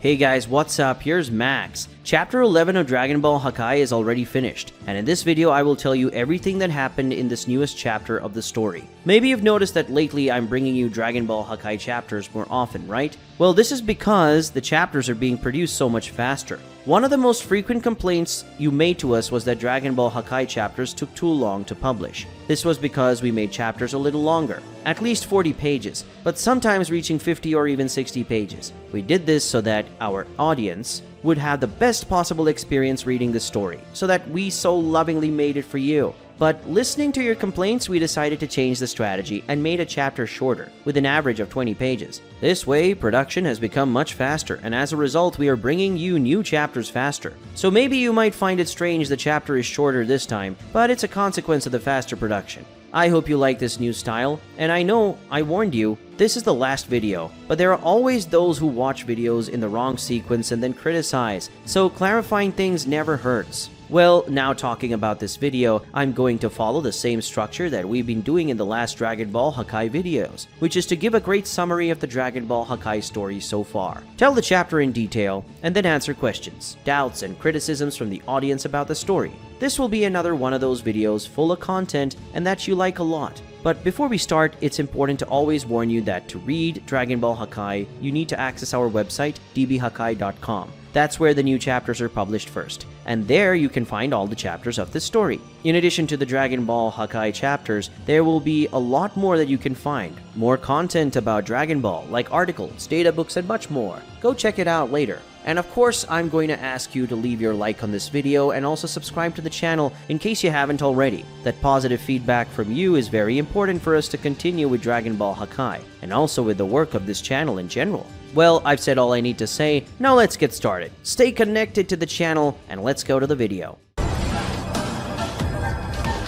Hey guys, what's up? Here's Max. Chapter 11 of Dragon Ball Hakai is already finished, and in this video I will tell you everything that happened in this newest chapter of the story. Maybe you've noticed that lately I'm bringing you Dragon Ball Hakai chapters more often, right? Well, this is because the chapters are being produced so much faster. One of the most frequent complaints you made to us was that Dragon Ball Hakai chapters took too long to publish. This was because we made chapters a little longer, at least 40 pages, but sometimes reaching 50 or even 60 pages. We did this so that our audience would have the best possible experience reading the story, so that we so lovingly made it for you. But listening to your complaints, we decided to change the strategy and made a chapter shorter, with an average of 20 pages. This way, production has become much faster, and as a result, we are bringing you new chapters faster. So maybe you might find it strange the chapter is shorter this time, but it's a consequence of the faster production. I hope you like this new style, and I know I warned you, this is the last video, but there are always those who watch videos in the wrong sequence and then criticize, so clarifying things never hurts. Well, now talking about this video, I'm going to follow the same structure that we've been doing in the last Dragon Ball Hakai videos, which is to give a great summary of the Dragon Ball Hakai story so far, tell the chapter in detail, and then answer questions, doubts, and criticisms from the audience about the story. This will be another one of those videos full of content and that you like a lot. But before we start, it's important to always warn you that to read Dragon Ball Hakai, you need to access our website, dbhakai.com. That's where the new chapters are published first, and there you can find all the chapters of the story. In addition to the Dragon Ball Hakai chapters, there will be a lot more that you can find. More content about Dragon Ball, like articles, data books, and much more. Go check it out later. And of course, I'm going to ask you to leave your like on this video and also subscribe to the channel in case you haven't already. That positive feedback from you is very important for us to continue with Dragon Ball Hakai, and also with the work of this channel in general. Well, I've said all I need to say, now let's get started. Stay connected to the channel, and let's go to the video.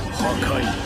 Hakai.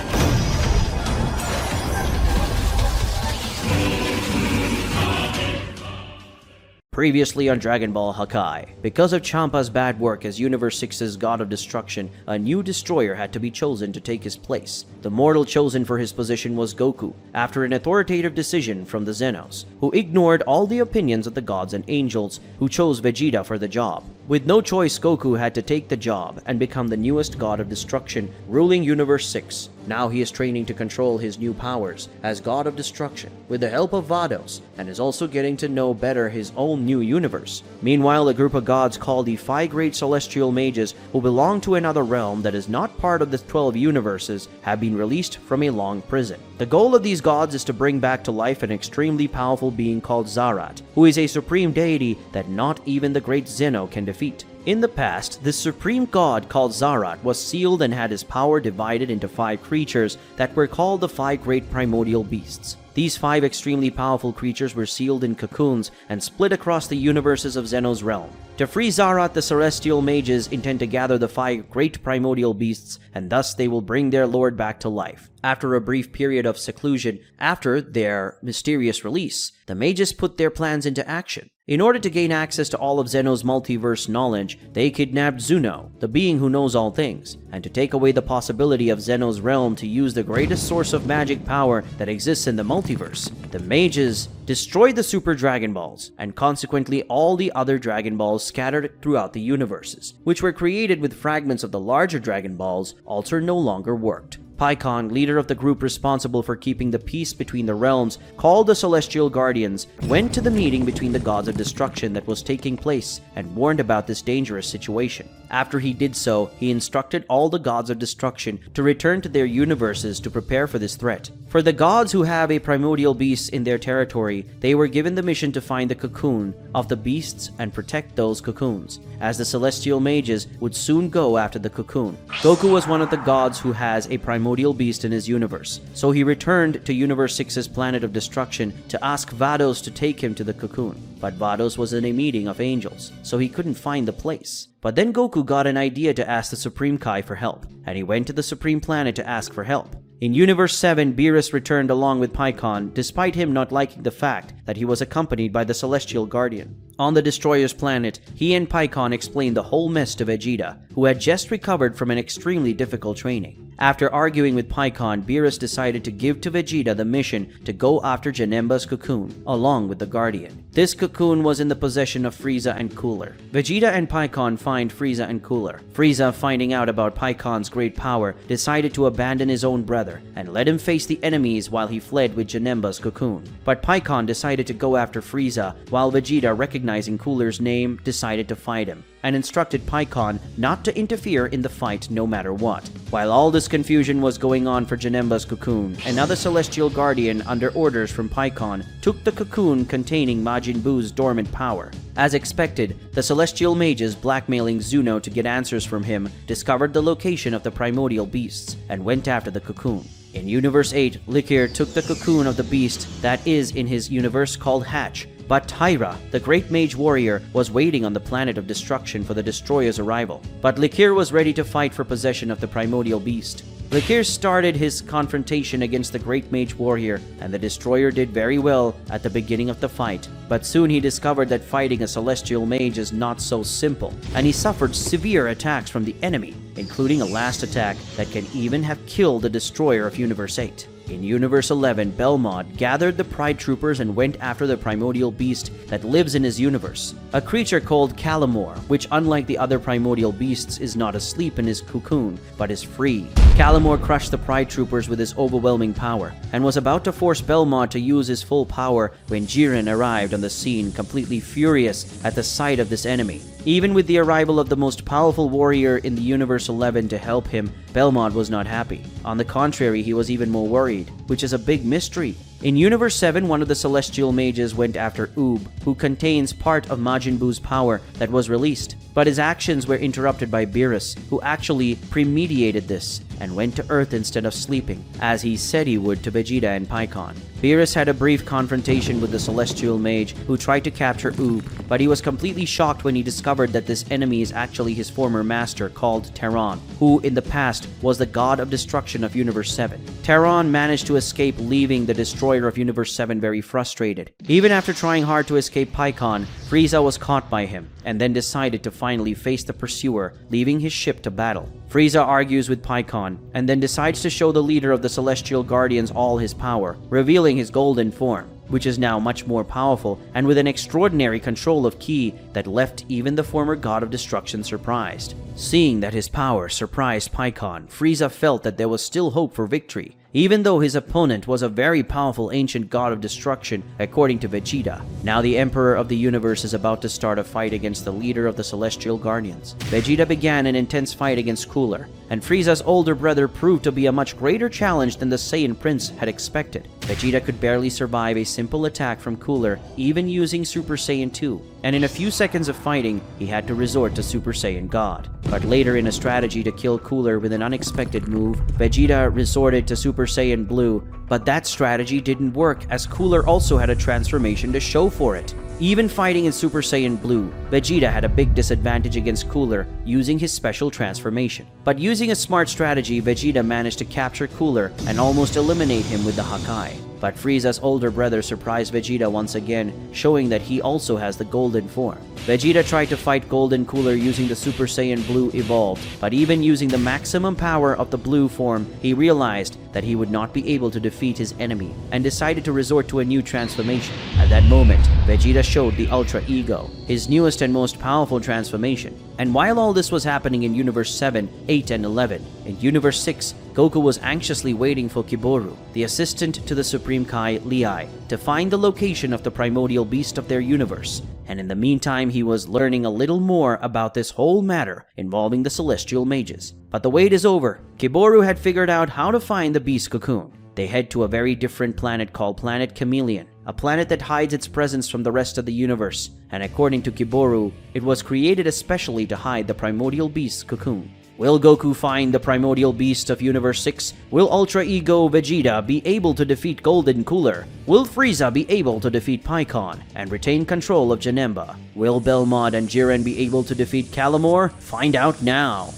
Previously on Dragon Ball Hakai, because of Champa's bad work as Universe 6's God of Destruction, a new destroyer had to be chosen to take his place. The mortal chosen for his position was Goku, after an authoritative decision from the Zenos, who ignored all the opinions of the gods and angels, who chose Vegeta for the job. With no choice, Goku had to take the job and become the newest God of Destruction, ruling Universe 6. Now he is training to control his new powers as God of Destruction with the help of Vados, and is also getting to know better his own new universe. Meanwhile, a group of gods called the 5 Great Celestial Mages, who belong to another realm that is not part of the 12 universes, have been released from a long prison. The goal of these gods is to bring back to life an extremely powerful being called Zarat, who is a supreme deity that not even the great Zeno can defeat. In the past, this supreme god called Zarat was sealed and had his power divided into 5 creatures that were called the 5 Great Primordial Beasts. These 5 extremely powerful creatures were sealed in cocoons and split across the universes of Zeno's realm. To free Zarat, the Celestial Mages intend to gather the 5 Great Primordial Beasts, and thus they will bring their lord back to life. After a brief period of seclusion, after their mysterious release, the mages put their plans into action. In order to gain access to all of Zeno's multiverse knowledge, they kidnapped Zuno, the being who knows all things, and to take away the possibility of Zeno's realm to use the greatest source of magic power that exists in the multiverse. The mages destroyed the Super Dragon Balls, and consequently all the other Dragon Balls scattered throughout the universes, which were created with fragments of the larger Dragon Balls, also no longer worked. Paikon, leader of the group responsible for keeping the peace between the realms, called the Celestial Guardians, went to the meeting between the gods of destruction that was taking place, and warned about this dangerous situation. After he did so, he instructed all the gods of destruction to return to their universes to prepare for this threat. For the gods who have a primordial beast in their territory, they were given the mission to find the cocoon of the beasts and protect those cocoons, as the Celestial Mages would soon go after the cocoon. Goku was one of the gods who has a primordial beast in his universe, so he returned to Universe 6's planet of destruction to ask Vados to take him to the cocoon. But Vados was in a meeting of angels, so he couldn't find the place. But then Goku got an idea to ask the Supreme Kai for help, and he went to the Supreme Planet to ask for help. In Universe 7, Beerus returned along with Paikon, despite him not liking the fact that he was accompanied by the Celestial Guardian. On the Destroyer's planet, he and Paikon explained the whole mess to Vegeta, who had just recovered from an extremely difficult training. After arguing with Paikon, Beerus decided to give to Vegeta the mission to go after Janemba's cocoon, along with the Guardian. This cocoon was in the possession of Frieza and Cooler. Vegeta and Pikkon find Frieza and Cooler. Frieza, finding out about Pikkon's great power, decided to abandon his own brother and let him face the enemies while he fled with Janemba's cocoon. But Pikkon decided to go after Frieza, while Vegeta, recognizing Cooler's name, decided to fight him and instructed Pikkon not to interfere in the fight no matter what. While all this confusion was going on for Janemba's cocoon, another Celestial Guardian, under orders from Pikkon, took the cocoon containing Majin Buu's dormant power. As expected, the Celestial Mages, blackmailing Zuno to get answers from him, discovered the location of the primordial beasts and went after the cocoon. In Universe 8, Liquier took the cocoon of the beast that is in his universe called Hatch, but Tyra, the great mage warrior, was waiting on the planet of destruction for the destroyer's arrival. But Liquier was ready to fight for possession of the primordial beast. Liquier started his confrontation against the great mage warrior, and the destroyer did very well at the beginning of the fight. But soon he discovered that fighting a celestial mage is not so simple, and he suffered severe attacks from the enemy, including a last attack that can even have killed the destroyer of Universe 8. In Universe 11, Belmont gathered the Pride Troopers and went after the primordial beast that lives in his universe, a creature called Calamore, which, unlike the other primordial beasts, is not asleep in his cocoon, but is free. Calamore crushed the Pride Troopers with his overwhelming power, and was about to force Belmont to use his full power when Jiren arrived on the scene, completely furious at the sight of this enemy. Even with the arrival of the most powerful warrior in the Universe 11 to help him, Belmont was not happy. On the contrary, he was even more worried, which is a big mystery. In Universe 7, one of the Celestial Mages went after Oob, who contains part of Majin Buu's power that was released. But his actions were interrupted by Beerus, who actually premeditated this and went to Earth instead of sleeping, as he said he would to Vegeta and Pikkon. Beerus had a brief confrontation with the Celestial Mage, who tried to capture Oob, but he was completely shocked when he discovered that this enemy is actually his former master called Terran, who in the past was the god of destruction of Universe 7. Terran managed to escape, leaving the destroyer of Universe 7 very frustrated. Even after trying hard to escape Pikkon, Frieza was caught by him, and then decided to finally face the pursuer, leaving his ship to battle. Frieza argues with Pikkon, and then decides to show the leader of the Celestial Guardians all his power, revealing his golden form, which is now much more powerful and with an extraordinary control of ki that left even the former god of destruction surprised. Seeing that his power surprised Pikkon, Frieza felt that there was still hope for victory, even though his opponent was a very powerful ancient god of destruction, according to Vegeta. Now the Emperor of the Universe is about to start a fight against the leader of the Celestial Guardians. Vegeta began an intense fight against Cooler, and Frieza's older brother proved to be a much greater challenge than the Saiyan Prince had expected. Vegeta could barely survive a simple attack from Cooler, even using Super Saiyan 2, and in a few seconds of fighting, he had to resort to Super Saiyan God. But later, in a strategy to kill Cooler with an unexpected move, Vegeta resorted to Super Saiyan Blue, but that strategy didn't work, as Cooler also had a transformation to show for it. Even fighting in Super Saiyan Blue, Vegeta had a big disadvantage against Cooler using his special transformation. But using a smart strategy, Vegeta managed to capture Cooler and almost eliminate him with the Hakai. But Frieza's older brother surprised Vegeta once again, showing that he also has the golden form. Vegeta tried to fight Golden Cooler using the Super Saiyan Blue evolved, but even using the maximum power of the blue form, he realized that he would not be able to defeat his enemy, and decided to resort to a new transformation. At that moment, Vegeta showed the Ultra Ego, his newest and most powerful transformation. And while all this was happening in Universe 7, 8, and 11, in Universe 6, Goku was anxiously waiting for Kiboru, the assistant to the Supreme Kai, Lei, to find the location of the primordial beast of their universe. And in the meantime, he was learning a little more about this whole matter involving the Celestial Mages. But the wait is over. Kiboru had figured out how to find the beast cocoon. They head to a very different planet called Planet Chameleon, a planet that hides its presence from the rest of the universe, and according to Kiboru, it was created especially to hide the primordial beast's cocoon. Will Goku find the primordial beast of Universe 6? Will Ultra Ego Vegeta be able to defeat Golden Cooler? Will Frieza be able to defeat Pikkon and retain control of Janemba? Will Belmont and Jiren be able to defeat Calamore? Find out now!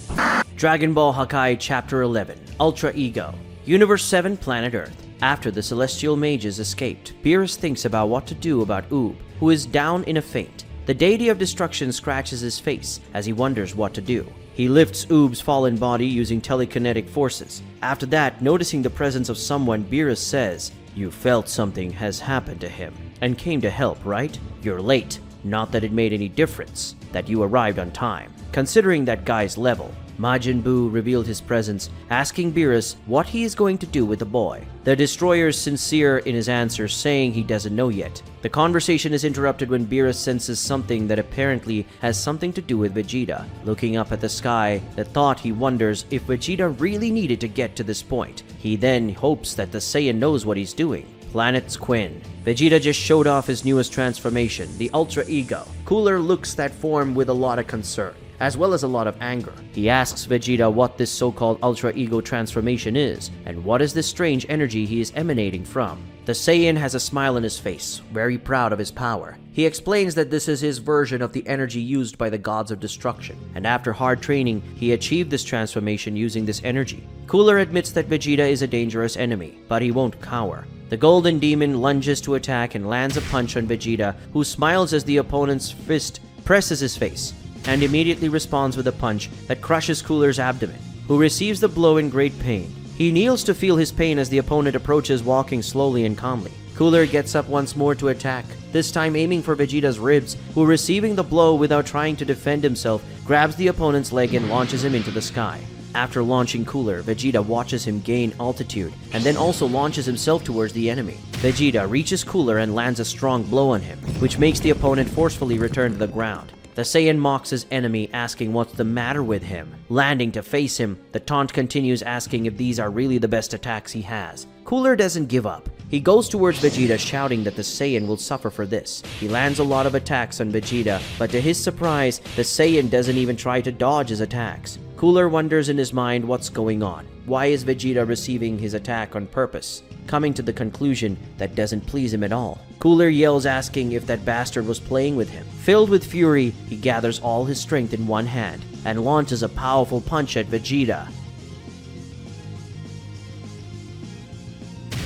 Dragon Ball Hakai Chapter 11, Ultra Ego. Universe 7, Planet Earth. After the Celestial Mages escaped, Beerus thinks about what to do about Oob, who is down in a faint. The deity of destruction scratches his face as he wonders what to do. He lifts Oob's fallen body using telekinetic forces. After that, noticing the presence of someone, Beerus says, You felt something has happened to him and came to help, right? You're late. Not that it made any difference that you arrived on time, considering that guy's level. Majin Buu revealed his presence, asking Beerus what he is going to do with the boy. The destroyer is sincere in his answer, saying he doesn't know yet. The conversation is interrupted when Beerus senses something that apparently has something to do with Vegeta. Looking up at the sky, the thought he wonders if Vegeta really needed to get to this point. He then hopes that the Saiyan knows what he's doing. Planet's Quinn. Vegeta just showed off his newest transformation, the Ultra Ego. Cooler looks that form with a lot of concern, as well as a lot of anger. He asks Vegeta what this so-called Ultra Ego transformation is, and what is this strange energy he is emanating from. The Saiyan has a smile on his face, very proud of his power. He explains that this is his version of the energy used by the gods of destruction, and after hard training, he achieved this transformation using this energy. Cooler admits that Vegeta is a dangerous enemy, but he won't cower. The Golden Demon lunges to attack and lands a punch on Vegeta, who smiles as the opponent's fist presses his face, and immediately responds with a punch that crushes Cooler's abdomen, who receives the blow in great pain. He kneels to feel his pain as the opponent approaches, walking slowly and calmly. Cooler gets up once more to attack, this time aiming for Vegeta's ribs, who, receiving the blow without trying to defend himself, grabs the opponent's leg and launches him into the sky. After launching Cooler, Vegeta watches him gain altitude and then also launches himself towards the enemy. Vegeta reaches Cooler and lands a strong blow on him, which makes the opponent forcefully return to the ground. The Saiyan mocks his enemy, asking what's the matter with him. Landing to face him, the taunt continues, asking if these are really the best attacks he has. Cooler doesn't give up. He goes towards Vegeta, shouting that the Saiyan will suffer for this. He lands a lot of attacks on Vegeta, but to his surprise, the Saiyan doesn't even try to dodge his attacks. Cooler wonders in his mind what's going on. Why is Vegeta receiving his attack on purpose? Coming to the conclusion that doesn't please him at all. Cooler yells, asking if that bastard was playing with him. Filled with fury, he gathers all his strength in one hand and launches a powerful punch at Vegeta.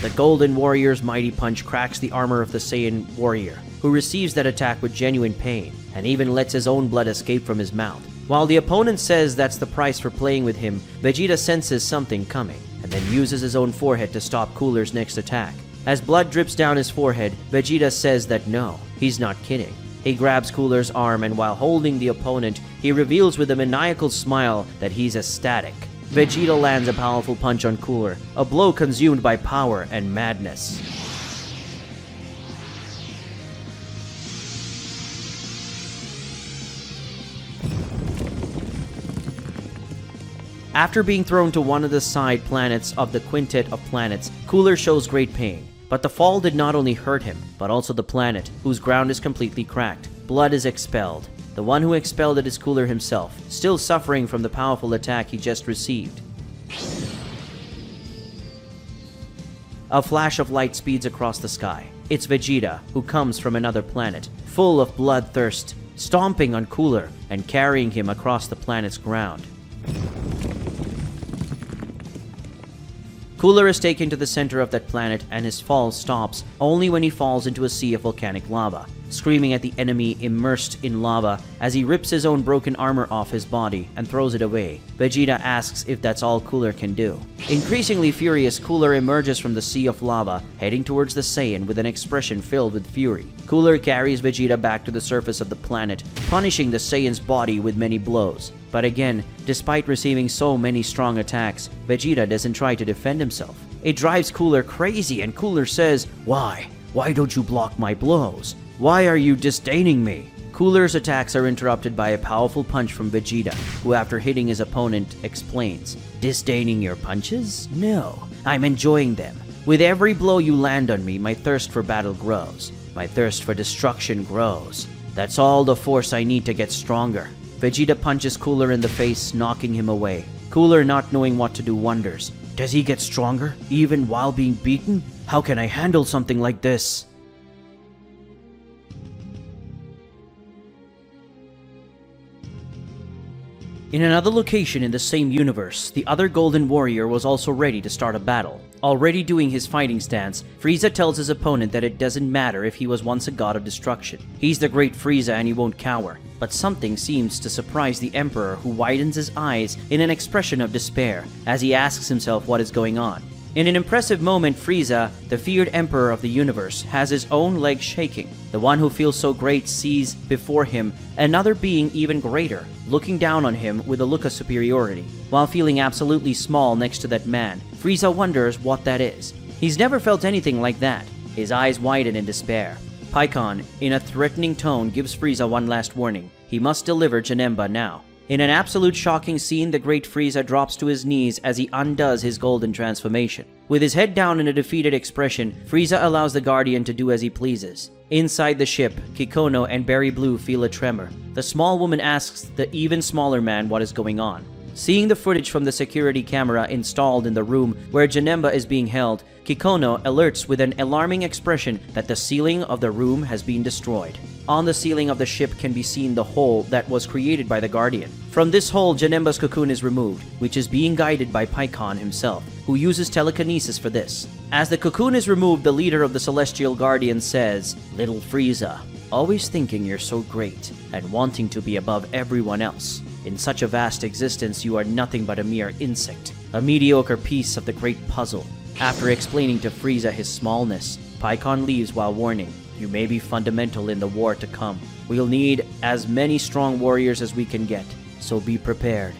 The Golden Warrior's mighty punch cracks the armor of the Saiyan warrior, who receives that attack with genuine pain, and even lets his own blood escape from his mouth. While the opponent says that's the price for playing with him, Vegeta senses something coming, and then uses his own forehead to stop Cooler's next attack. As blood drips down his forehead, Vegeta says that no, he's not kidding. He grabs Cooler's arm, and while holding the opponent, he reveals with a maniacal smile that he's ecstatic. Vegeta lands a powerful punch on Cooler, a blow consumed by power and madness. After being thrown to one of the side planets of the Quintet of Planets, Cooler shows great pain. But the fall did not only hurt him, but also the planet, whose ground is completely cracked. Blood is expelled. The one who expelled it is Cooler himself, still suffering from the powerful attack he just received. A flash of light speeds across the sky. It's Vegeta, who comes from another planet, full of bloodthirst, stomping on Cooler and carrying him across the planet's ground. Cooler is taken to the center of that planet, and his fall stops only when he falls into a sea of volcanic lava, screaming at the enemy immersed in lava as he rips his own broken armor off his body and throws it away. Vegeta asks if that's all Cooler can do. Increasingly furious, Cooler emerges from the sea of lava, heading towards the Saiyan with an expression filled with fury. Cooler carries Vegeta back to the surface of the planet, punishing the Saiyan's body with many blows. But again, despite receiving so many strong attacks, Vegeta doesn't try to defend himself. It drives Cooler crazy, and Cooler says, "Why? Why don't you block my blows? Why are you disdaining me?" Cooler's attacks are interrupted by a powerful punch from Vegeta, who after hitting his opponent explains, "Disdaining your punches? No, I'm enjoying them. With every blow you land on me, my thirst for battle grows. My thirst for destruction grows. That's all the force I need to get stronger." Vegeta punches Cooler in the face, knocking him away. Cooler, not knowing what to do, wonders, does he get stronger, even while being beaten? How can I handle something like this? In another location in the same universe, the other Golden Warrior was also ready to start a battle. Already doing his fighting stance, Frieza tells his opponent that it doesn't matter if he was once a god of destruction. He's the great Frieza and he won't cower. But something seems to surprise the Emperor, who widens his eyes in an expression of despair as he asks himself what is going on. In an impressive moment, Frieza, the feared emperor of the universe, has his own legs shaking. The one who feels so great sees before him another being even greater, looking down on him with a look of superiority. While feeling absolutely small next to that man, Frieza wonders what that is. He's never felt anything like that. His eyes widen in despair. Pikkon, in a threatening tone, gives Frieza one last warning. He must deliver Janemba now. In an absolute shocking scene, the great Frieza drops to his knees as he undoes his golden transformation. With his head down in a defeated expression, Frieza allows the Guardian to do as he pleases. Inside the ship, Kikono and Berry Blue feel a tremor. The small woman asks the even smaller man what is going on. Seeing the footage from the security camera installed in the room where Janemba is being held, Kikono alerts with an alarming expression that the ceiling of the room has been destroyed. On the ceiling of the ship can be seen the hole that was created by the Guardian. From this hole, Janemba's cocoon is removed, which is being guided by Pikkon himself, who uses telekinesis for this. As the cocoon is removed, the leader of the Celestial Guardian says, "Little Frieza, always thinking you're so great and wanting to be above everyone else. In such a vast existence, you are nothing but a mere insect, a mediocre piece of the great puzzle." After explaining to Frieza his smallness, Pikkon leaves while warning, "You may be fundamental in the war to come. We'll need as many strong warriors as we can get, so be prepared."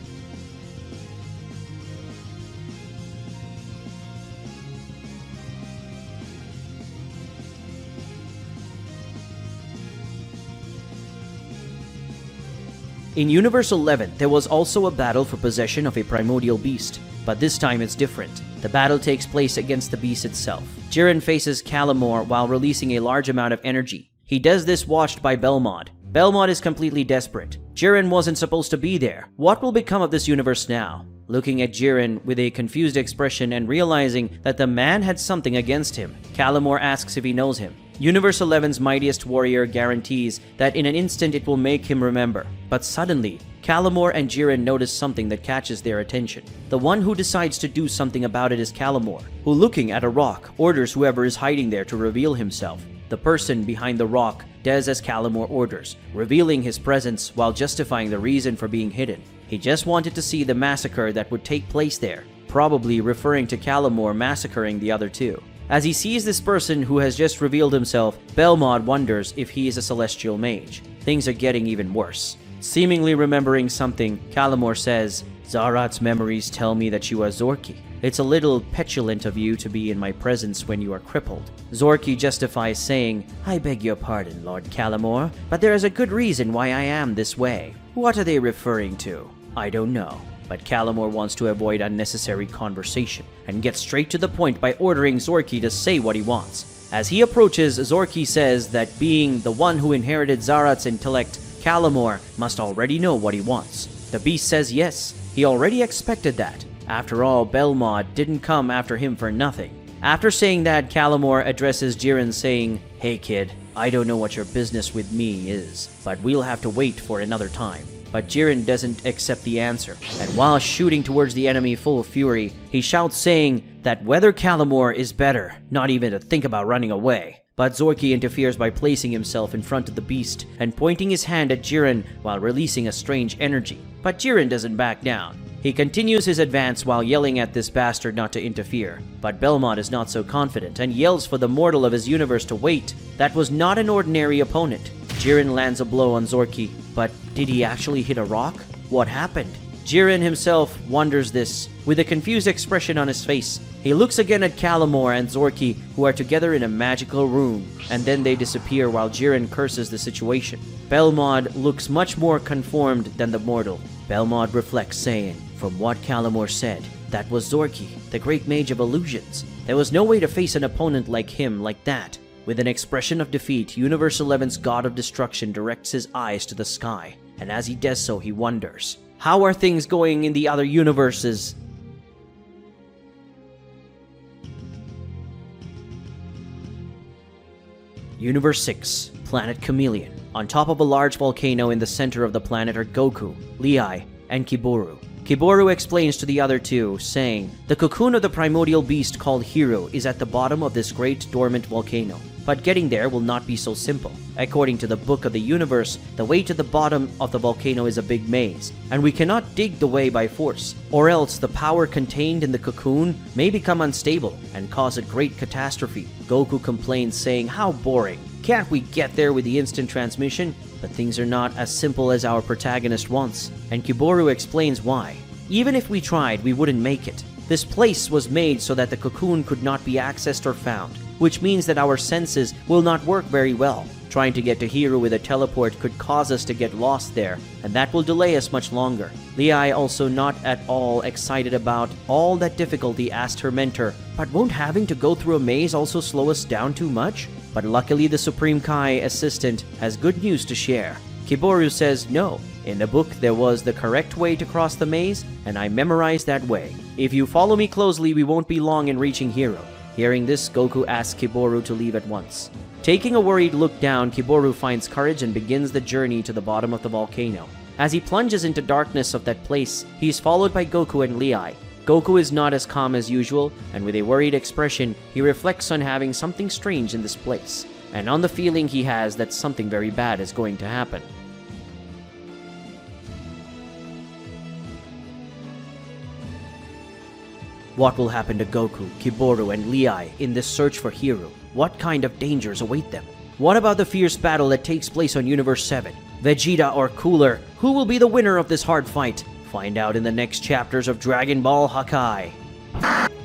In Universe 11, there was also a battle for possession of a primordial beast, but this time it's different. The battle takes place against the beast itself. Jiren faces Calamor while releasing a large amount of energy. He does this watched by Belmod. Belmod is completely desperate. Jiren wasn't supposed to be there. What will become of this universe now? Looking at Jiren with a confused expression and realizing that the man had something against him, Calamor asks if he knows him. Universe 11's mightiest warrior guarantees that in an instant it will make him remember. But suddenly, Calamor and Jiren notice something that catches their attention. The one who decides to do something about it is Calamor, who, looking at a rock, orders whoever is hiding there to reveal himself. The person behind the rock does as Calamor orders, revealing his presence while justifying the reason for being hidden. He just wanted to see the massacre that would take place there, probably referring to Calamor massacring the other two. As he sees this person who has just revealed himself, Belmod wonders if he is a celestial mage. Things are getting even worse. Seemingly remembering something, Calamor says, "Zarat's memories tell me that you are Zorki. It's a little petulant of you to be in my presence when you are crippled." Zorki justifies saying, "I beg your pardon, Lord Calamor, but there is a good reason why I am this way." What are they referring to? I don't know. But Calamor wants to avoid unnecessary conversation and gets straight to the point by ordering Zorki to say what he wants. As he approaches, Zorki says that being the one who inherited Zarat's intellect, Calamor must already know what he wants. The beast says yes, he already expected that. After all, Belmod didn't come after him for nothing. After saying that, Calamor addresses Jiren saying, "Hey kid, I don't know what your business with me is, but we'll have to wait for another time." But Jiren doesn't accept the answer, and while shooting towards the enemy full of fury, he shouts saying that whether Calamor is better, not even to think about running away. But Zorki interferes by placing himself in front of the beast and pointing his hand at Jiren while releasing a strange energy. But Jiren doesn't back down. He continues his advance while yelling at this bastard not to interfere. But Belmod is not so confident and yells for the mortal of his universe to wait. That was not an ordinary opponent. Jiren lands a blow on Zorki, but did he actually hit a rock? What happened? Jiren himself wonders this, with a confused expression on his face. He looks again at Calamor and Zorki, who are together in a magical room, and then they disappear while Jiren curses the situation. Belmod looks much more conformed than the mortal. Belmod reflects, saying, "From what Calamor said, that was Zorki, the great mage of illusions. There was no way to face an opponent like him like that." With an expression of defeat, Universe 11's God of Destruction directs his eyes to the sky, and as he does so, he wonders, how are things going in the other universes? Universe 6, Planet Chameleon. On top of a large volcano in the center of the planet are Goku, Lei, and Kiboru. Kiboru explains to the other two, saying, "The cocoon of the primordial beast called Hero is at the bottom of this great dormant volcano. but getting there will not be so simple. According to the Book of the Universe, the way to the bottom of the volcano is a big maze, and we cannot dig the way by force, or else the power contained in the cocoon may become unstable and cause a great catastrophe. Goku complains, saying, "How boring. Can't we get there with the instant transmission?" But things are not as simple as our protagonist wants, and Kiboru explains why. Even if we tried, we wouldn't make it. This place was made so that the cocoon could not be accessed or found, which means that our senses will not work very well. Trying to get to Hiro with a teleport could cause us to get lost there, and that will delay us much longer. Lei, also not at all excited about all that difficulty, asked her mentor, "But won't having to go through a maze also slow us down too much?" But luckily the Supreme Kai assistant has good news to share. Kiboru says no. In the book there was the correct way to cross the maze, and I memorized that way. If you follow me closely, we won't be long in reaching Hiro. Hearing this, Goku asks Kiboru to leave at once. Taking a worried look down, Kiboru finds courage and begins the journey to the bottom of the volcano. As he plunges into darkness of that place, he is followed by Goku and Lei. Goku is not as calm as usual, and with a worried expression, he reflects on having something strange in this place, and on the feeling he has that something very bad is going to happen. What will happen to Goku, Kiboru, and Lei in this search for Hiro? What kind of dangers await them? What about the fierce battle that takes place on Universe 7? Vegeta or Cooler? Who will be the winner of this hard fight? Find out in the next chapters of Dragon Ball Hakai.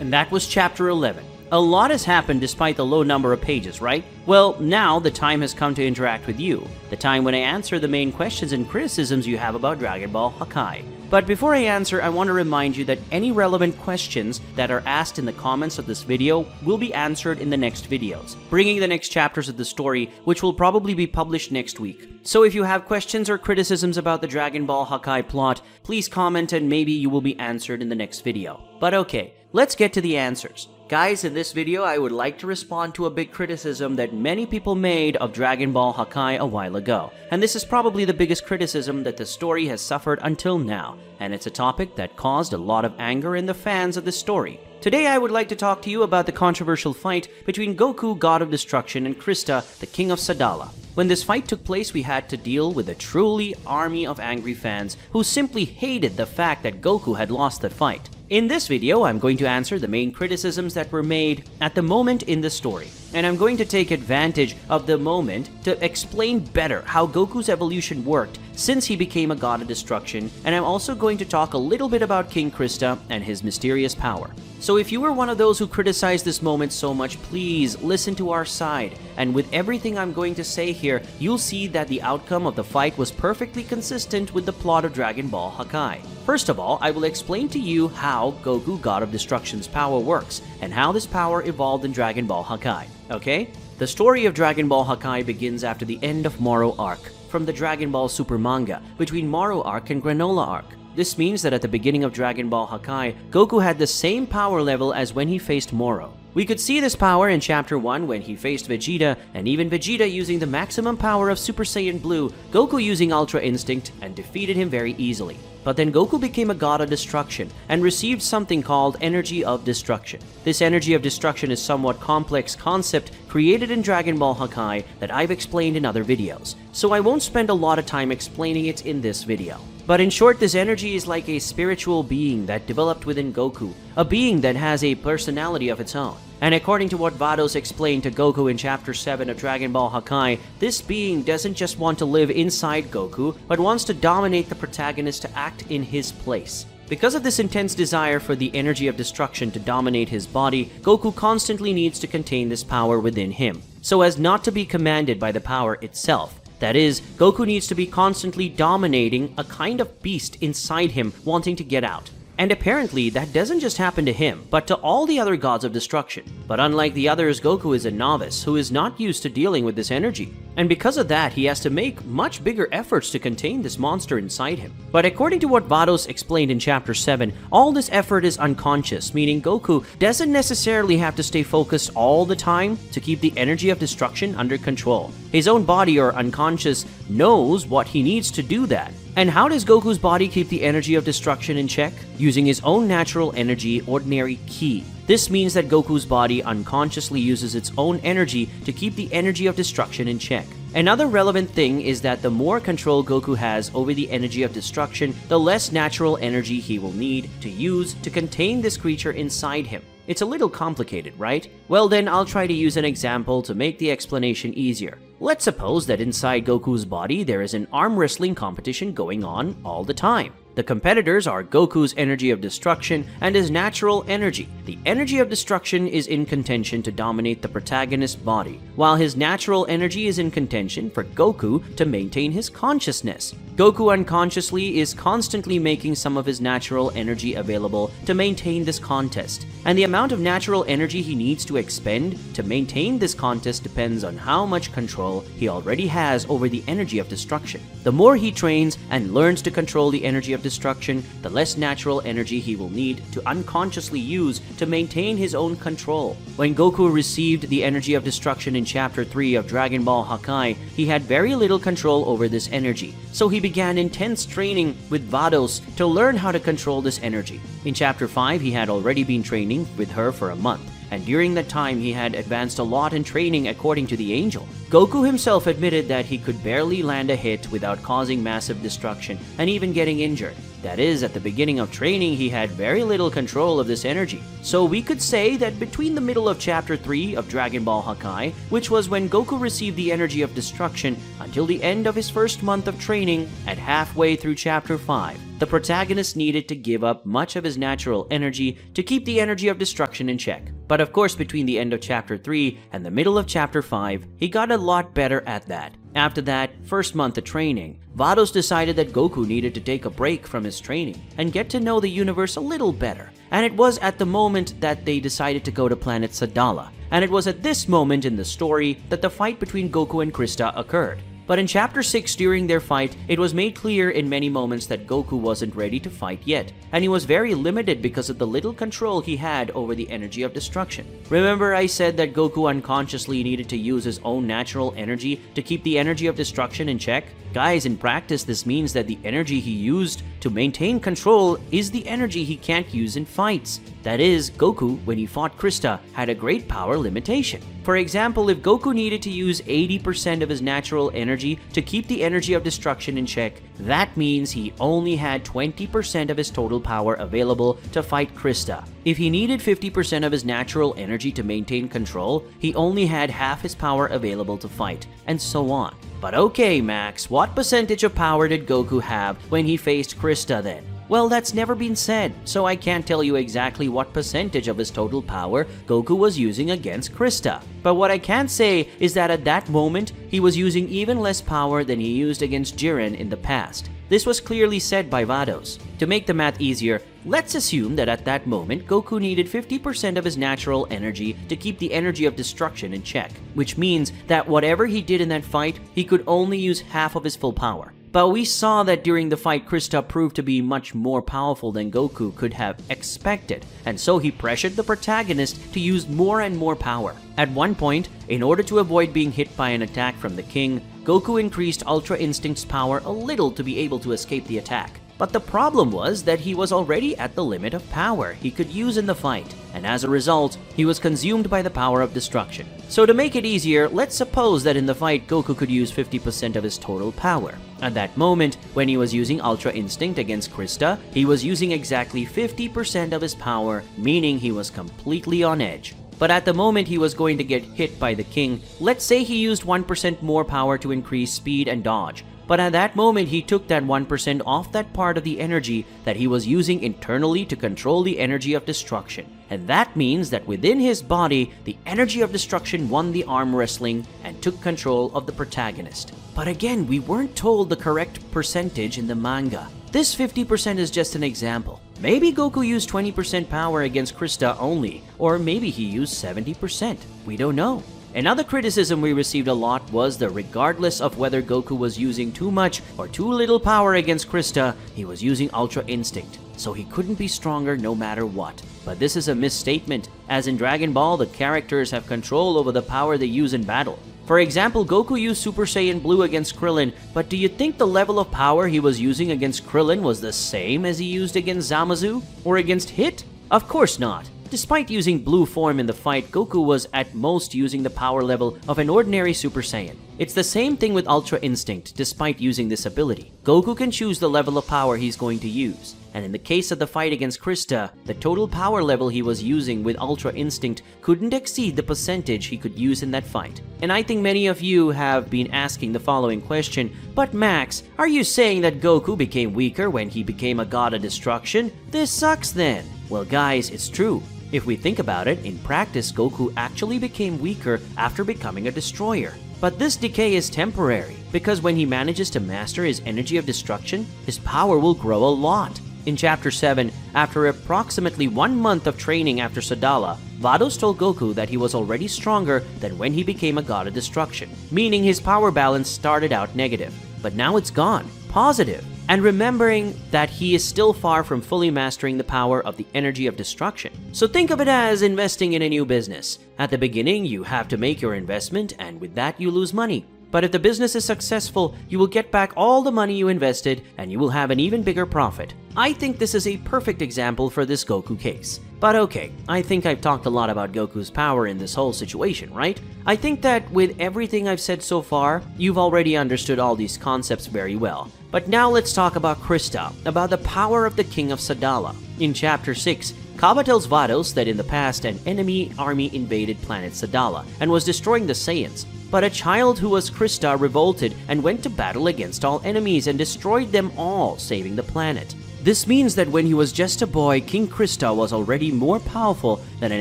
And that was Chapter 11. A lot has happened despite the low number of pages, right? Well, now the time has come to interact with you. The time when I answer the main questions and criticisms you have about Dragon Ball Hakai. But before I answer, I want to remind you that any relevant questions that are asked in the comments of this video will be answered in the next videos, bringing the next chapters of the story, which will probably be published next week. So if you have questions or criticisms about the Dragon Ball Hakai plot, please comment and maybe you will be answered in the next video. But okay, let's get to the answers. Guys, in this video, I would like to respond to a big criticism that many people made of Dragon Ball Hakai a while ago. And this is probably the biggest criticism that the story has suffered until now. And it's a topic that caused a lot of anger in the fans of the story. Today, I would like to talk to you about the controversial fight between Goku, God of Destruction, and Krista, the King of Sadala. When this fight took place, we had to deal with a truly army of angry fans who simply hated the fact that Goku had lost the fight. In this video, I'm going to answer the main criticisms that were made at the moment in the story, and I'm going to take advantage of the moment to explain better how Goku's evolution worked since he became a God of Destruction, and I'm also going to talk a little bit about King Krista and his mysterious power. So if you were one of those who criticized this moment so much, please listen to our side, and with everything I'm going to say here, you'll see that the outcome of the fight was perfectly consistent with the plot of Dragon Ball Hakai. First of all, I will explain to you how Goku, God of Destruction's power works, and how this power evolved in Dragon Ball Hakai, okay? The story of Dragon Ball Hakai begins after the end of Moro Arc, from the Dragon Ball Super manga, between Moro Arc and Granola Arc. This means that at the beginning of Dragon Ball Hakai, Goku had the same power level as when he faced Moro. We could see this power in Chapter 1 when he faced Vegeta, and even Vegeta using the maximum power of Super Saiyan Blue, Goku using Ultra Instinct, and defeated him very easily. But then Goku became a God of Destruction, and received something called Energy of Destruction. This Energy of Destruction is a somewhat complex concept created in Dragon Ball Hakai that I've explained in other videos, so I won't spend a lot of time explaining it in this video. But in short, this energy is like a spiritual being that developed within Goku, a being that has a personality of its own. And according to what Vados explained to Goku in Chapter 7 of Dragon Ball Hakai, this being doesn't just want to live inside Goku, but wants to dominate the protagonist to act in his place. Because of this intense desire for the energy of destruction to dominate his body, Goku constantly needs to contain this power within him, so as not to be commanded by the power itself. That is, Goku needs to be constantly dominating a kind of beast inside him wanting to get out. And apparently, that doesn't just happen to him, but to all the other gods of destruction. But unlike the others, Goku is a novice who is not used to dealing with this energy. And because of that, he has to make much bigger efforts to contain this monster inside him. But according to what Vados explained in Chapter 7, all this effort is unconscious, meaning Goku doesn't necessarily have to stay focused all the time to keep the energy of destruction under control. His own body or unconscious knows what he needs to do that. And how does Goku's body keep the energy of destruction in check? Using his own natural energy, ordinary ki. This means that Goku's body unconsciously uses its own energy to keep the energy of destruction in check. Another relevant thing is that the more control Goku has over the energy of destruction, the less natural energy he will need to use to contain this creature inside him. It's a little complicated, right? Well then, I'll try to use an example to make the explanation easier. Let's suppose that inside Goku's body there is an arm wrestling competition going on all the time. The competitors are Goku's energy of destruction and his natural energy. The energy of destruction is in contention to dominate the protagonist's body, while his natural energy is in contention for Goku to maintain his consciousness. Goku unconsciously is constantly making some of his natural energy available to maintain this contest, and the amount of natural energy he needs to expend to maintain this contest depends on how much control he already has over the energy of destruction. The more he trains and learns to control the energy of destruction, the less natural energy he will need to unconsciously use to maintain his own control. When Goku received the energy of destruction in Chapter 3 of Dragon Ball Hakai, he had very little control over this energy, so he began intense training with Vados to learn how to control this energy. In Chapter 5, he had already been training with her for a month, and during that time he had advanced a lot in training according to the angel. Goku himself admitted that he could barely land a hit without causing massive destruction and even getting injured. That is, at the beginning of training he had very little control of this energy. So we could say that between the middle of Chapter 3 of Dragon Ball Hakai, which was when Goku received the energy of destruction, until the end of his first month of training, at halfway through Chapter 5, the protagonist needed to give up much of his natural energy to keep the energy of destruction in check. But of course, between the end of Chapter 3 and the middle of Chapter 5, he got a lot better at that. After that first month of training, Vados decided that Goku needed to take a break from his training and get to know the universe a little better. And it was at the moment that they decided to go to planet Sadala. And it was at this moment in the story that the fight between Goku and Krista occurred. But in Chapter 6, during their fight, it was made clear in many moments that Goku wasn't ready to fight yet, and he was very limited because of the little control he had over the energy of destruction. Remember I said that Goku unconsciously needed to use his own natural energy to keep the energy of destruction in check? Guys, in practice this means that the energy he used to maintain control is the energy he can't use in fights. That is, Goku, when he fought Krista, had a great power limitation. For example, if Goku needed to use 80% of his natural energy to keep the energy of destruction in check, that means he only had 20% of his total power available to fight Krista. If he needed 50% of his natural energy to maintain control, he only had half his power available to fight, and so on. But okay, Max, what percentage of power did Goku have when he faced Krista then? Well, that's never been said, so I can't tell you exactly what percentage of his total power Goku was using against Krista. But what I can say is that at that moment, he was using even less power than he used against Jiren in the past. This was clearly said by Vados. To make the math easier, let's assume that at that moment, Goku needed 50% of his natural energy to keep the energy of destruction in check, which means that whatever he did in that fight, he could only use half of his full power. But we saw that during the fight, Krista proved to be much more powerful than Goku could have expected, and so he pressured the protagonist to use more and more power. At one point, in order to avoid being hit by an attack from the king, Goku increased Ultra Instinct's power a little to be able to escape the attack. But the problem was that he was already at the limit of power he could use in the fight, and as a result, he was consumed by the power of destruction. So to make it easier, let's suppose that in the fight Goku could use 50% of his total power. At that moment, when he was using Ultra Instinct against Krista, he was using exactly 50% of his power, meaning he was completely on edge. But at the moment he was going to get hit by the king, let's say he used 1% more power to increase speed and dodge. But at that moment, he took that 1% off that part of the energy that he was using internally to control the energy of destruction. And that means that within his body, the energy of destruction won the arm wrestling and took control of the protagonist. But again, we weren't told the correct percentage in the manga. This 50% is just an example. Maybe Goku used 20% power against Krista only, or maybe he used 70%. We don't know. Another criticism we received a lot was that regardless of whether Goku was using too much or too little power against Krista, he was using Ultra Instinct, so he couldn't be stronger no matter what. But this is a misstatement, as in Dragon Ball, the characters have control over the power they use in battle. For example, Goku used Super Saiyan Blue against Krillin, but do you think the level of power he was using against Krillin was the same as he used against Zamasu or against Hit? Of course not. Despite using blue form in the fight, Goku was at most using the power level of an ordinary Super Saiyan. It's the same thing with Ultra Instinct. Despite using this ability, Goku can choose the level of power he's going to use. And in the case of the fight against Krista, the total power level he was using with Ultra Instinct couldn't exceed the percentage he could use in that fight. And I think many of you have been asking the following question, but Max, are you saying that Goku became weaker when he became a god of destruction? This sucks then. Well guys, it's true. If we think about it, in practice Goku actually became weaker after becoming a destroyer. But this decay is temporary, because when he manages to master his energy of destruction, his power will grow a lot. In Chapter 7, after approximately 1 month of training after Sadala, Vados told Goku that he was already stronger than when he became a god of destruction, meaning his power balance started out negative, but now it's gone, positive. And remembering that he is still far from fully mastering the power of the energy of destruction. So think of it as investing in a new business. At the beginning, you have to make your investment, and with that you lose money. But if the business is successful, you will get back all the money you invested and you will have an even bigger profit. I think this is a perfect example for this Goku case. But okay, I think I've talked a lot about Goku's power in this whole situation, right? I think that with everything I've said so far, you've already understood all these concepts very well. But now let's talk about Krista, about the power of the King of Sadala. In Chapter 6, Kaba tells Vados that in the past an enemy army invaded planet Sadala and was destroying the Saiyans. But a child who was Krista revolted and went to battle against all enemies and destroyed them all, saving the planet. This means that when he was just a boy, King Krista was already more powerful than an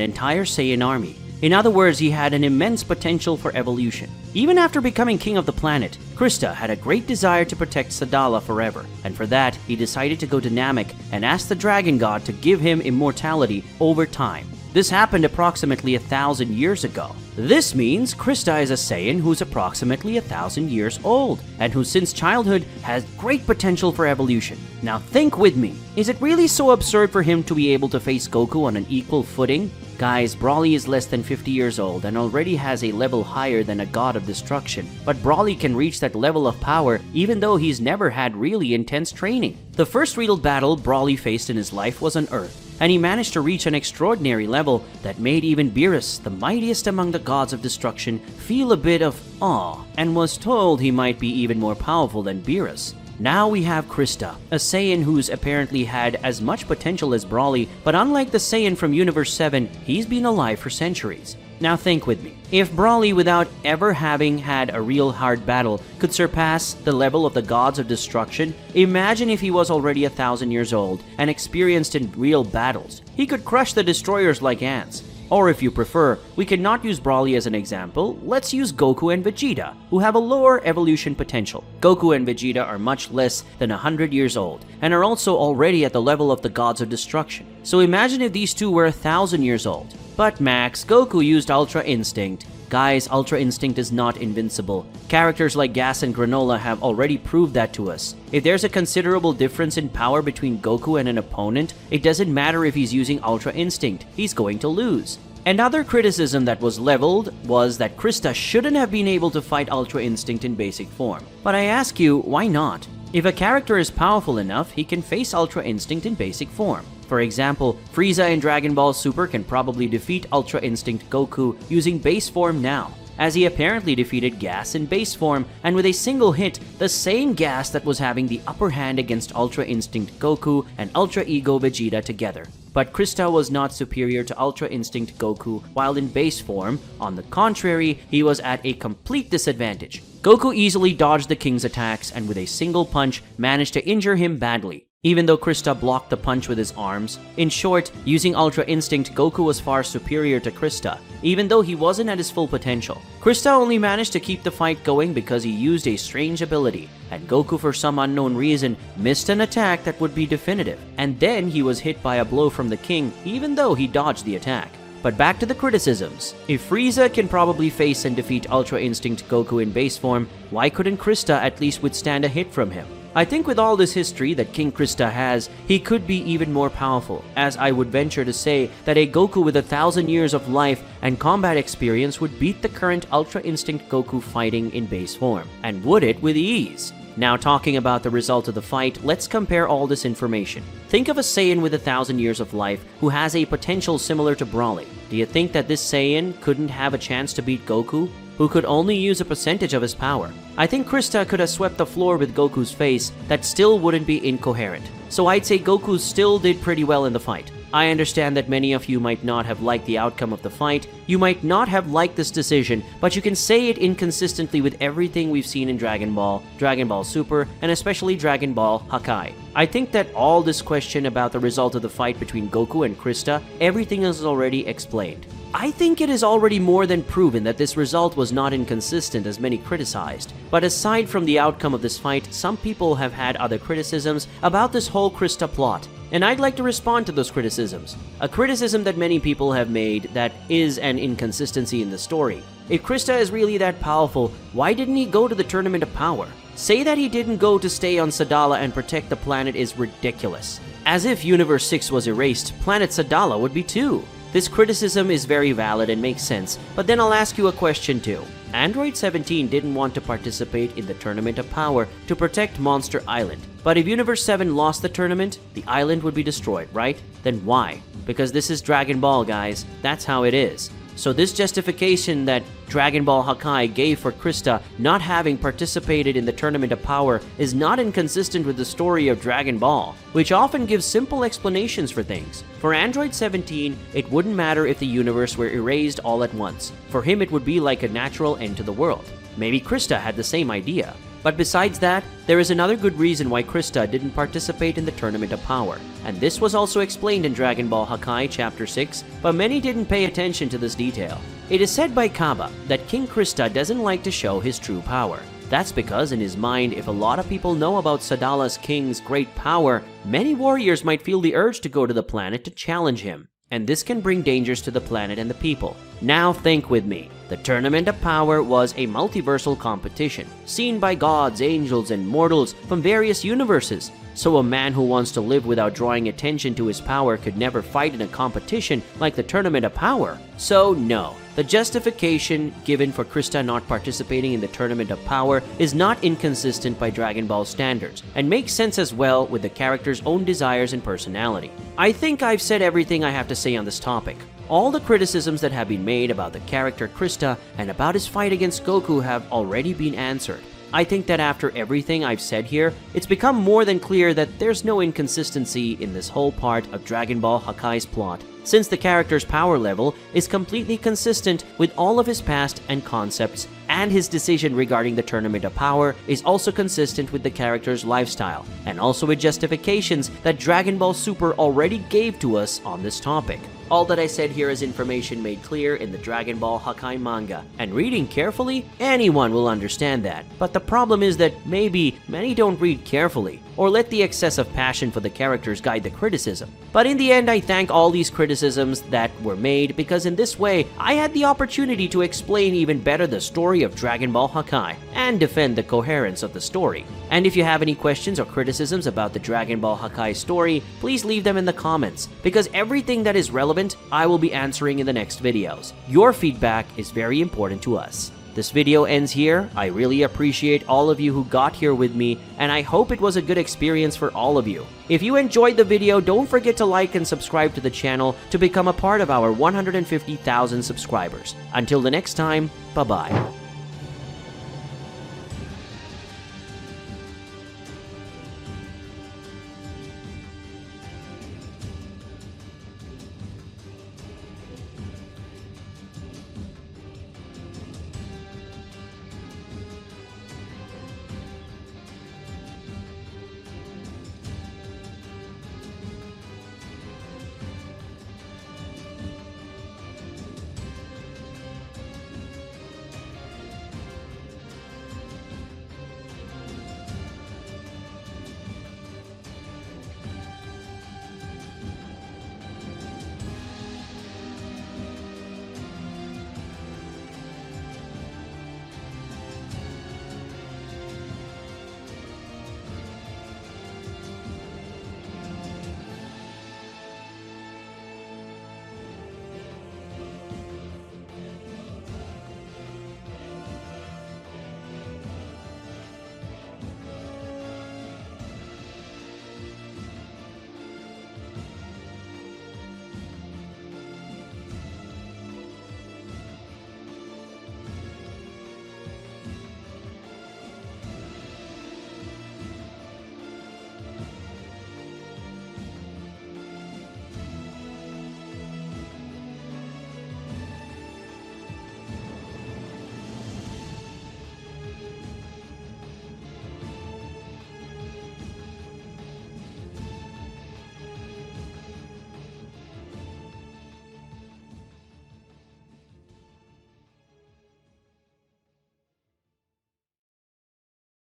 entire Saiyan army. In other words, he had an immense potential for evolution. Even after becoming king of the planet, Krista had a great desire to protect Sadala forever, and for that, he decided to go to Namek and ask the Dragon God to give him immortality over time. This happened approximately 1,000 years ago. This means Krista is a Saiyan who's approximately 1,000 years old, and who since childhood has great potential for evolution. Now think with me, is it really so absurd for him to be able to face Goku on an equal footing? Guys, Broly is less than 50 years old and already has a level higher than a god of destruction, but Broly can reach that level of power even though he's never had really intense training. The first real battle Broly faced in his life was on Earth, and he managed to reach an extraordinary level that made even Beerus, the mightiest among the gods of destruction, feel a bit of awe, and was told he might be even more powerful than Beerus. Now we have Krista, a Saiyan who's apparently had as much potential as Broly, but unlike the Saiyan from Universe 7, he's been alive for centuries. Now think with me, if Broly, without ever having had a real hard battle, could surpass the level of the gods of destruction, imagine if he was already 1,000 years old and experienced in real battles. He could crush the destroyers like ants. Or if you prefer, we cannot use Broly as an example, let's use Goku and Vegeta, who have a lower evolution potential. Goku and Vegeta are much less than 100 years old, and are also already at the level of the gods of destruction. So imagine if these two were 1,000 years old. But Max, Goku used Ultra Instinct. Guys, Ultra Instinct is not invincible. Characters like Gas and Granola have already proved that to us. If there's a considerable difference in power between Goku and an opponent, it doesn't matter if he's using Ultra Instinct, he's going to lose. Another criticism that was leveled was that Krista shouldn't have been able to fight Ultra Instinct in basic form. But I ask you, why not? If a character is powerful enough, he can face Ultra Instinct in basic form. For example, Frieza in Dragon Ball Super can probably defeat Ultra Instinct Goku using base form now, as he apparently defeated Gas in base form, and with a single hit, the same Gas that was having the upper hand against Ultra Instinct Goku and Ultra Ego Vegeta together. But Krista was not superior to Ultra Instinct Goku while in base form. On the contrary, he was at a complete disadvantage. Goku easily dodged the King's attacks and with a single punch managed to injure him badly, even though Krista blocked the punch with his arms. In short, using Ultra Instinct, Goku was far superior to Krista, even though he wasn't at his full potential. Krista only managed to keep the fight going because he used a strange ability, and Goku for some unknown reason missed an attack that would be definitive, and then he was hit by a blow from the King even though he dodged the attack. But back to the criticisms. If Frieza can probably face and defeat Ultra Instinct Goku in base form, why couldn't Krista at least withstand a hit from him? I think with all this history that King Krista has, he could be even more powerful, as I would venture to say that a Goku with 1,000 years of life and combat experience would beat the current Ultra Instinct Goku fighting in base form, and would it with ease. Now talking about the result of the fight, let's compare all this information. Think of a Saiyan with 1,000 years of life who has a potential similar to Broly. Do you think that this Saiyan couldn't have a chance to beat Goku, who could only use a percentage of his power? I think Krista could have swept the floor with Goku's face. That still wouldn't be incoherent. So I'd say Goku still did pretty well in the fight. I understand that many of you might not have liked the outcome of the fight, you might not have liked this decision, but you can say it inconsistently with everything we've seen in Dragon Ball Super, and especially Dragon Ball Hakai. I think that all this question about the result of the fight between Goku and Krista, everything is already explained. I think it is already more than proven that this result was not inconsistent as many criticized. But aside from the outcome of this fight, some people have had other criticisms about this whole Krista plot. And I'd like to respond to those criticisms. A criticism that many people have made that is an inconsistency in the story. If Krista is really that powerful, why didn't he go to the Tournament of Power? Say that he didn't go to stay on Sadala and protect the planet is ridiculous. As if Universe 6 was erased, Planet Sadala would be too. This criticism is very valid and makes sense, but then I'll ask you a question too. Android 17 didn't want to participate in the Tournament of Power to protect Monster Island. But if Universe 7 lost the tournament, the island would be destroyed, right? Then why? Because this is Dragon Ball, guys. That's how it is. So this justification that Dragon Ball Hakai gave for Krista not having participated in the Tournament of Power is not inconsistent with the story of Dragon Ball, which often gives simple explanations for things. For Android 17, it wouldn't matter if the universe were erased all at once. For him, it would be like a natural end to the world. Maybe Krista had the same idea. But besides that, there is another good reason why Krista didn't participate in the Tournament of Power, and this was also explained in Dragon Ball Hakai Chapter 6, but many didn't pay attention to this detail. It is said by Kaba that King Krista doesn't like to show his true power. That's because in his mind, if a lot of people know about Sadala's king's great power, many warriors might feel the urge to go to the planet to challenge him. And this can bring dangers to the planet and the people. Now think with me. The Tournament of Power was a multiversal competition, seen by gods, angels, and mortals from various universes. So a man who wants to live without drawing attention to his power could never fight in a competition like the Tournament of Power. So no, the justification given for Krista not participating in the Tournament of Power is not inconsistent by Dragon Ball standards, and makes sense as well with the character's own desires and personality. I think I've said everything I have to say on this topic. All the criticisms that have been made about the character Krista and about his fight against Goku have already been answered. I think that after everything I've said here, it's become more than clear that there's no inconsistency in this whole part of Dragon Ball Hakai's plot, since the character's power level is completely consistent with all of his past and concepts, and his decision regarding the Tournament of Power is also consistent with the character's lifestyle, and also with justifications that Dragon Ball Super already gave to us on this topic. All that I said here is information made clear in the Dragon Ball Hakai manga, and reading carefully, anyone will understand that. But the problem is that maybe many don't read carefully, or let the excessive passion for the characters guide the criticism. But in the end, I thank all these criticisms that were made, because in this way, I had the opportunity to explain even better the story of Dragon Ball Hakai, and defend the coherence of the story. And if you have any questions or criticisms about the Dragon Ball Hakai story, please leave them in the comments, because everything that is relevant I will be answering in the next videos. Your feedback is very important to us. This video ends here. I really appreciate all of you who got here with me, and I hope it was a good experience for all of you. If you enjoyed the video, don't forget to like and subscribe to the channel to become a part of our 150,000 subscribers. Until the next time, bye-bye.